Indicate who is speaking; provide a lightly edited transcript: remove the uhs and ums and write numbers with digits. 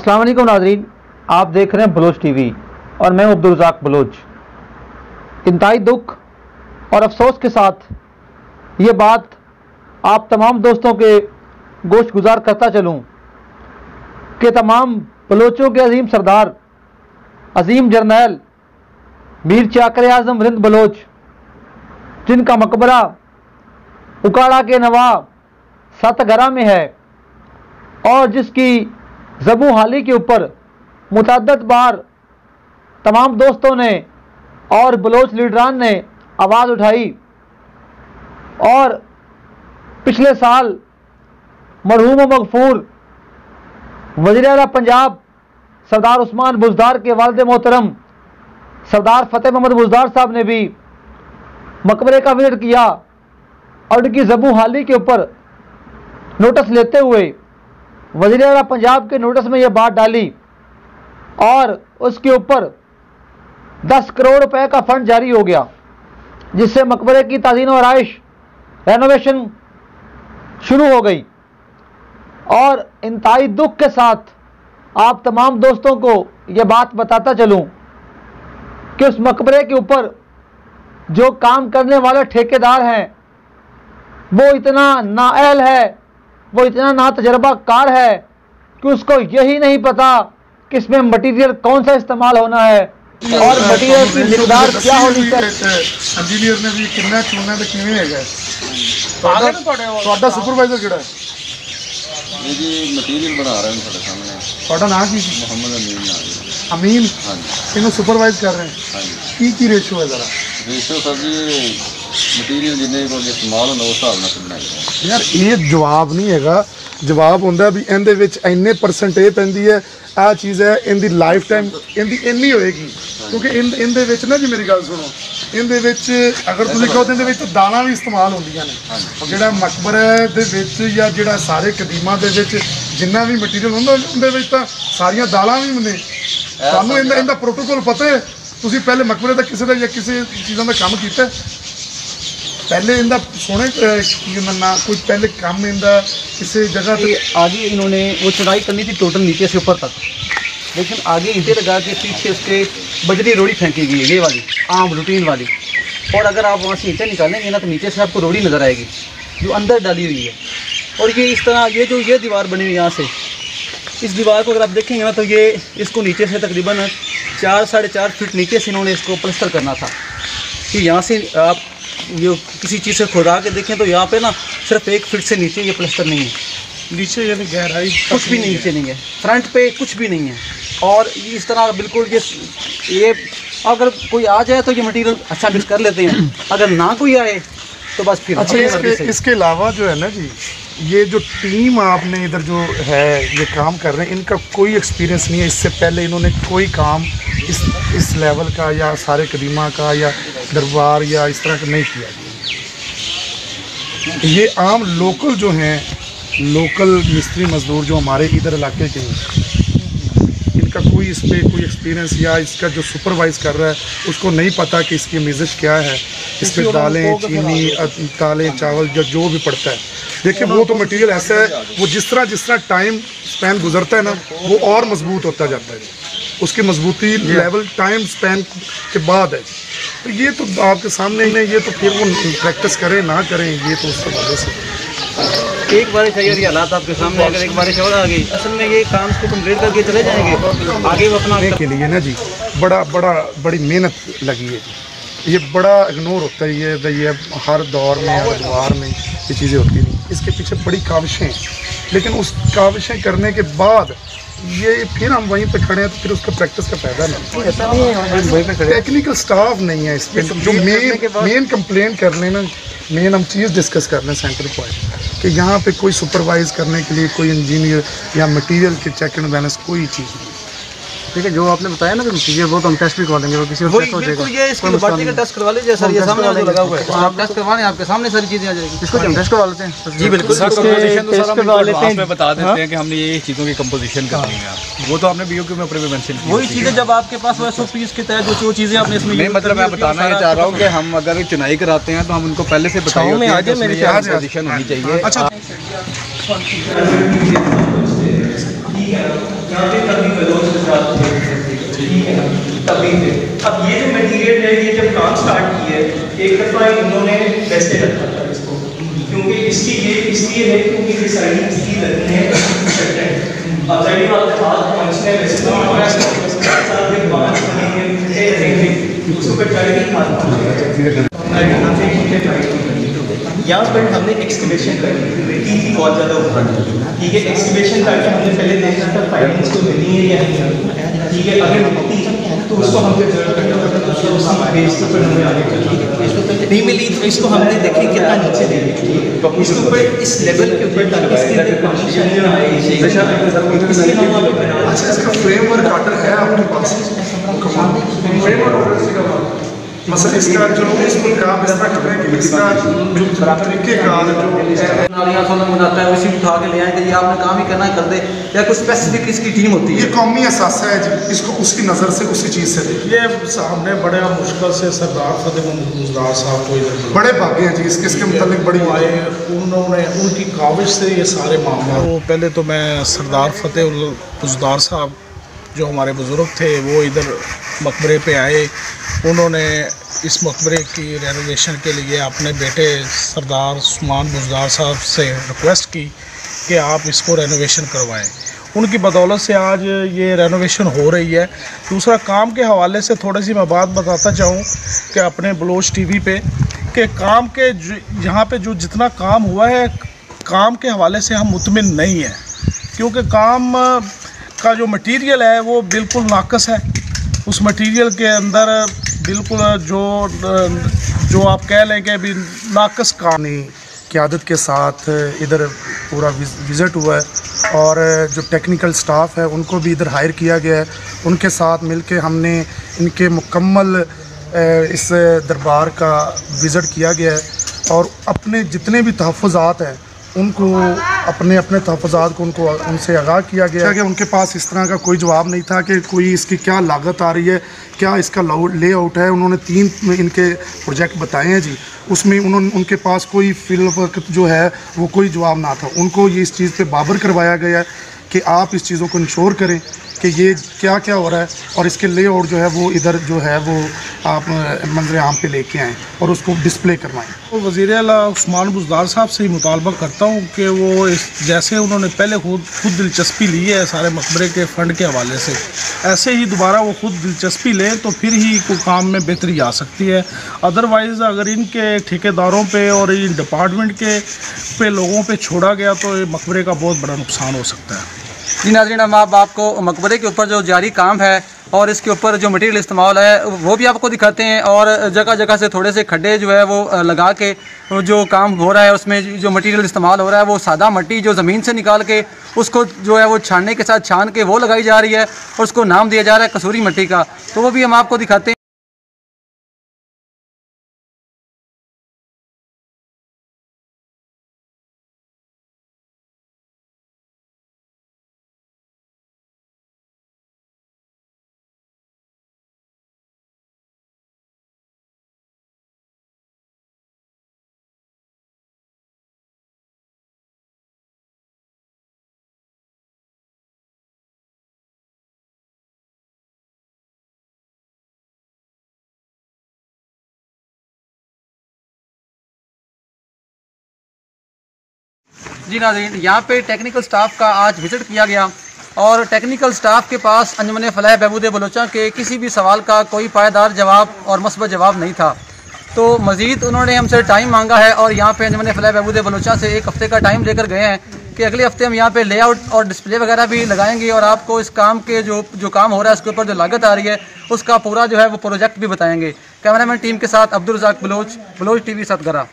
Speaker 1: अस्सलाम वालेकुम नाज़रीन, आप देख रहे हैं बलोच टीवी और मैं अब्दुल रज़ाक बलोच। इंतहाई दुख और अफसोस के साथ ये बात आप तमाम दोस्तों के गोश गुजार करता चलूँ कि तमाम बलोचों के अजीम सरदार, अजीम जर्नैल मीर चाकर आज़म रिंद बलोच, जिनका मकबरा उकाड़ा के नवा सतगरा में है और जिसकी ज़बू हाली के ऊपर मुतअद्दिद बार तमाम दोस्तों ने और बलोच लीडरान ने आवाज़ उठाई और पिछले साल मरहूम व मगफूर वज़ीर आला पंजाब सरदार उस्मान बुज़दार के वालिद मोहतरम सरदार फ़तेह मोहम्मद बुज़दार साहब ने भी मकबरे का विज़िट किया और उनकी ज़बू हाली के ऊपर नोटिस लेते हुए वज़ीर आला पंजाब के नोटिस में यह बात डाली और उसके ऊपर 10 करोड़ रुपए का फंड जारी हो गया, जिससे मकबरे की ताज़ीन और आइश रेनोवेशन शुरू हो गई। और इंतहाई दुख के साथ आप तमाम दोस्तों को यह बात बताता चलूं कि उस मकबरे के ऊपर जो काम करने वाले ठेकेदार हैं वो इतना नाअहल है, वो इतना ना तजर्बा कार है कि उसको यही नहीं पता कि इसमें मटीरियल कौन सा इस्तेमाल होना है और मटीरियल की मिकदार क्या होनी चाहिए।
Speaker 2: इंजीनियर ने भी कितना चुनना तो किवें हैगा ਤੁਹਾਡਾ ਸੁਪਰਵਾਈਜ਼ਰ ਕਿਹੜਾ ਹੈ?
Speaker 3: ये जी मटीरियल बना रहे हैं ਤੁਹਾਡੇ सामने।
Speaker 2: ਤੁਹਾਡਾ ਨਾਮ ਕੀ ਸੀ?
Speaker 3: मोहम्मद अमीन नाम है।
Speaker 2: अमीन।
Speaker 3: हाँ जी।
Speaker 2: ਇਹਨੂੰ ਸੁਪਰਵਾਈਜ਼ ਕਰ ਰਹੇ
Speaker 3: हाँ जी।
Speaker 2: हैं की रेशो है जरा?
Speaker 3: रेशो सर जी मटीरियल जिन्ने को इस्तेमाल होना उस हिसाब ਨਾਲ ਬਣਾਇਆ।
Speaker 2: ਯਾਰ ਇਹ ਜਵਾਬ ਨਹੀਂ ਹੈਗਾ। ਜਵਾਬ ਹੁੰਦਾ ਵੀ ਇਹਦੇ ਵਿੱਚ ਇੰਨੇ ਪਰਸੈਂਟ ਇਹ ਪੈਂਦੀ ਹੈ, ਆਹ ਚੀਜ਼ ਹੈ, ਇਹਦੀ ਲਾਈਫ ਟਾਈਮ ਇਹਦੀ ਇੰਨੀ ਹੋਏਗੀ। ਕਿਉਂਕਿ ਇਹਦੇ ਵਿੱਚ ਨਾ ਜੀ ਮੇਰੀ ਗੱਲ ਸੁਣੋ, ਇਹਦੇ ਵਿੱਚ ਅਗਰ ਤੁਸੀਂ ਕਹੋ ਇਹਦੇ ਵਿੱਚ ਦਾਲਾਂ ਵੀ ਇਸਤੇਮਾਲ ਹੁੰਦੀਆਂ ਨੇ। ਜਿਹੜਾ ਮਕਬਰਾ ਦੇ ਵਿੱਚ ਜਾਂ ਜਿਹੜਾ ਸਾਰੇ ਕਦੀਮਾਂ ਦੇ ਵਿੱਚ ਜਿੰਨਾ ਵੀ ਮਟੀਰੀਅਲ ਹੁੰਦਾ ਉਹਦੇ ਵਿੱਚ ਤਾਂ ਸਾਰੀਆਂ ਦਾਲਾਂ ਵੀ ਨੇ। ਤੁਹਾਨੂੰ ਇਹਦਾ ਪ੍ਰੋਟੋਕੋਲ ਪਤਾ ਹੈ? ਤੁਸੀਂ ਪਹਿਲੇ ਮਕਬਰੇ ਦਾ ਕਿਸੇ ਦਾ ਜਾਂ ਕਿਸੇ ਚੀਜ਼ਾਂ ਦਾ ਕੰਮ ਕੀਤਾ पहले इंदा सोने ना कुछ पहले काम इंदा किसी जगह पे
Speaker 1: आगे इन्होंने वो चढ़ाई करनी थी टोटल नीचे से ऊपर तक, लेकिन आगे ईंटें लगा के पीछे उसके बजरी रोड़ी फेंकी गई है, ये वाली आम रूटीन वाली। और अगर आप वहाँ से ईंटें निकालेंगे ना तो नीचे से आपको रोड़ी नज़र आएगी जो अंदर डाली हुई है। और ये इस तरह ये दीवार बनी हुई यहाँ से, इस दीवार को अगर आप देखेंगे ना तो ये इसको नीचे से तकरीबन 4-4.5 फीट नीचे से इन्होंने इसको प्लास्टर करना था कि यहाँ से आप ये किसी चीज़ से खुदा के देखें तो यहाँ पे ना सिर्फ 1 फीट से नीचे ये प्लास्टर नहीं है,
Speaker 2: नीचे यानी गहराई
Speaker 1: कुछ भी नीचे नहीं है, फ्रंट पे कुछ भी नहीं है। और इस तरह बिल्कुल ये अगर कोई आ जाए तो ये मटेरियल अच्छा मिक्स कर लेते हैं, अगर ना कोई आए तो बस फिर।
Speaker 2: अच्छा, इसके अलावा जो है ना जी, ये जो टीम आपने इधर जो है ये काम कर रहे हैं, इनका कोई एक्सपीरियंस नहीं है। इससे पहले इन्होंने कोई काम इस लेवल का या सारे कदीमा का या दरबार या इस तरह का नहीं किया। ये आम लोकल जो हैं, लोकल मिस्त्री मजदूर जो हमारे इधर इलाके के हैं, इनका कोई इस पर कोई एक्सपीरियंस या इसका जो सुपरवाइज़ कर रहा है उसको नहीं पता कि इसकी मिज़ज क्या है, इस पर दालें, चीनी, दालें, चावल जो भी पड़ता है। देखिए वो तो मटेरियल ऐसा है, वो जिस तरह टाइम स्पैन गुजरता है ना वो और मजबूत होता जाता है, उसकी मजबूती लेवल टाइम स्पैन के बाद है। तो ये तो आपके सामने ही नहीं, ये तो फिर वो प्रैक्टिस करें ना करें ये तो उसके वजह से
Speaker 1: एक बारिश आई और ये हालात आपके सामने, अगर एक बारिश और आ गई असल में ये काम को कंप्लीट करके चले जाएंगे आगे वो अपना
Speaker 2: के लिए ना जी बड़ी मेहनत लगी है जी। ये बड़ा इग्नोर होता है, ये हर दौर में हर द्वार में ये चीज़ें होती नहीं। इसके पीछे बड़ी काविशें हैं, लेकिन उस काविशें करने के बाद ये फिर हम वहीं पे खड़े हैं तो फिर उसका प्रैक्टिस का फायदा नहीं। ऐसा नहीं है वहीं पे खड़े, टेक्निकल स्टाफ नहीं है इस पर। जो मेन कंप्लेंट कर लेना, मेन हम चीज़ डिस्कस कर लें सेंटर पॉइंट कि यहाँ पे कोई सुपरवाइज करने के लिए कोई इंजीनियर या मटेरियल के चेक एंड बैलेंस कोई चीज़ नहीं।
Speaker 1: ठीक है, जो आपने बताया ना कि वो तो हम टेस्ट भी करवा देंगे, वो किसी और टेस्ट हो जाएगा। ये इसकी बाटी का टेस्ट करवा लीजिए सर, ये सामने जो लगा हुआ है आप टेस्ट करवाने, आपके सामने सारी चीजें आ जाएगी। इसको हम टेस्ट करवा लेते हैं जी। बिल्कुल सर, कंपोजिशन तो सर हम एडवांस में बता देते हैं कि हमने ये चीज़ों की कंपोजिशन करनी है, वो तो आपने बीओक्यू में ऊपर भी मेंशन की। वही चीज़ें जब आपके पास एसओपीज के तहत जो चीज़ें आपने इसमें नहीं, मतलब मैं बताना ये चाह रहा हूँ कि हम अगर चुनाई कराते हैं तो हम उनको पहले से बताएं में आज मेरी कंपोजिशन होनी चाहिए। अच्छा
Speaker 4: ठीक है ना, यहाँ पे तभी बलोच के साथ थे, ठीक है ना, तभी थे। अब ये जो मटीरियल है, ये जब काम स्टार्ट की है, एक दफ़ा इन्होंने वैसे रखा था इसको, क्योंकि इसकी ये इसलिए है क्योंकि ये साइड इसकी लगनी है अब साइड वाले हाथ पहुँचने वैसे तो उसको पर चढ़ के हाथ पहुँचेगा। यहाँ पर हमने एक्सकवेशन करी, मिट्टी थी बहुत ज़्यादा ऊपर, ठीक है। एक्सकवेशन करके हमने पहले देखना था फाइनेंस को मिली है या नहीं, ठीक है। अगर मिट्टी तो उसको हमको जरूरत करना पड़ता है, उसकी बेस के ऊपर हमें आगे चलना नहीं मिली तो इसको हमने देखे कितना नीचे दे दिया, इसके ऊपर इस लेवल के ऊपर ताकि इसके अंदर कंडीशन ना आए, इसलिए हम वहाँ पे बना।
Speaker 2: अच्छा, इसका फ्रेमवर्क ऑर्डर है आपके पास? फ्रेमवर्क ऑर्डर मतलब इसका जो इसमें काम इस तरह करेंगे, इसका जो तरीके का जो
Speaker 5: नालियाँ सोलह बनाता है उसी उठा के ले आए कि ये आपने काम ही करना है कर दे, या कुछ स्पेसिफिक इसकी टीम होती है?
Speaker 2: ये कौमी असासा है जी, इसको उसकी नज़र से उसी चीज़ से देखिए।
Speaker 6: ये सामने बड़े मुश्किल से सरदार फतेह मुजदार साहब को इधर
Speaker 2: बड़े भागे हैं जी, इसके मुतालिक बड़ी
Speaker 6: आए, उन्होंने उनकी काविश से ये सारे मामला। तो पहले तो मैं सरदार फतेह मुजदार साहब जो हमारे बुज़ुर्ग थे वो इधर मकबरे पे आए, उन्होंने इस मकबरे की रेनोवेशन के लिए अपने बेटे सरदार उस्मान बुज़दार साहब से रिक्वेस्ट की कि आप इसको रेनोवेशन करवाएं। उनकी बदौलत से आज ये रेनोवेशन हो रही है। दूसरा, काम के हवाले से थोड़ी सी मैं बात बताता चाहूँ कि अपने बलोच टीवी पे कि काम के यहाँ पे जो जितना काम हुआ है, काम के हवाले से हम मुतमिन नहीं हैं, क्योंकि काम का जो मटीरियल है वो बिल्कुल नाकस है। उस मटीरियल के अंदर बिल्कुल जो आप कह लें कि भी नाकस काम
Speaker 2: क़यादत के साथ इधर पूरा विज़िट हुआ है और जो टेक्निकल स्टाफ है उनको भी इधर हायर किया गया है। उनके साथ मिलके हमने इनके मुकम्मल इस दरबार का विज़िट किया गया है और अपने जितने भी तहफ़्फ़ुज़ात हैं उनको अपने तहफ़्फ़ुज़ात को उनसे आगाह किया गया कि उनके पास इस तरह का कोई जवाब नहीं था कि कोई इसकी क्या लागत आ रही है, क्या इसका लेआउट है। उन्होंने 3 इनके प्रोजेक्ट बताए हैं जी, उसमें उनके पास कोई फिल वक्त जो है वो कोई जवाब ना था। उनको ये इस चीज़ पे बाबर करवाया गया है कि आप इस चीज़ों को इंश्योर करें कि ये क्या क्या हो रहा है और इसके लेआउट जो है वो इधर जो है वो आप मंजर आम पे लेके आएँ और उसको डिस्प्ले करवाएं।
Speaker 6: तो वज़ीर आला उस्मान बुज़दार साहब से ही मुतालबा करता हूँ कि वो जैसे उन्होंने पहले खुद दिलचस्पी ली है सारे मकबरे के फ़ंड के हवाले से, ऐसे ही दोबारा वो खुद दिलचस्पी लें तो फिर ही कोई काम में बेहतरी आ सकती है। अदरवाइज़ अगर इनके ठेकेदारों पे और इन डिपार्टमेंट के पे लोगों पे छोड़ा गया तो ये मकबरे का बहुत बड़ा नुकसान हो सकता है।
Speaker 5: जी नाज़रीन, हम आपको मकबरे के ऊपर जो जारी काम है और इसके ऊपर जो मटेरियल इस्तेमाल है वो भी आपको दिखाते हैं, और जगह जगह से थोड़े से खड्डे जो है वो लगा के जो काम हो रहा है उसमें जो मटेरियल इस्तेमाल हो रहा है वो सादा मट्टी जो ज़मीन से निकाल के उसको जो है वो छानने के साथ छान के वो लगाई जा रही है और उसको नाम दिया जा रहा है कसूरी मट्टी का, तो वो भी हम आपको दिखाते हैं। जी नाज़रीन, यहाँ पे टेक्निकल स्टाफ का आज विज़िट किया गया और टेक्निकल स्टाफ के पास अंजुमन फलाह बहबूद बलोचा के किसी भी सवाल का कोई पायदार जवाब और मस्बत जवाब नहीं था। तो मज़ीद उन्होंने हमसे टाइम मांगा है और यहाँ पे अंजुमन फलाह बहबूद बलोचा से 1 हफ़्ते का टाइम लेकर गए हैं कि अगले हफ्ते हम यहाँ पे लेआउट और डिस्प्ले वगैरह भी लगाएंगे और आपको इस काम के जो काम हो रहा है उसके ऊपर जो लागत आ रही है उसका पूरा जो है वो प्रोजेक्ट भी बताएंगे। कैमरामैन टीम के साथ अब्दुल रज़ाक बलोच टीवी सतगरा।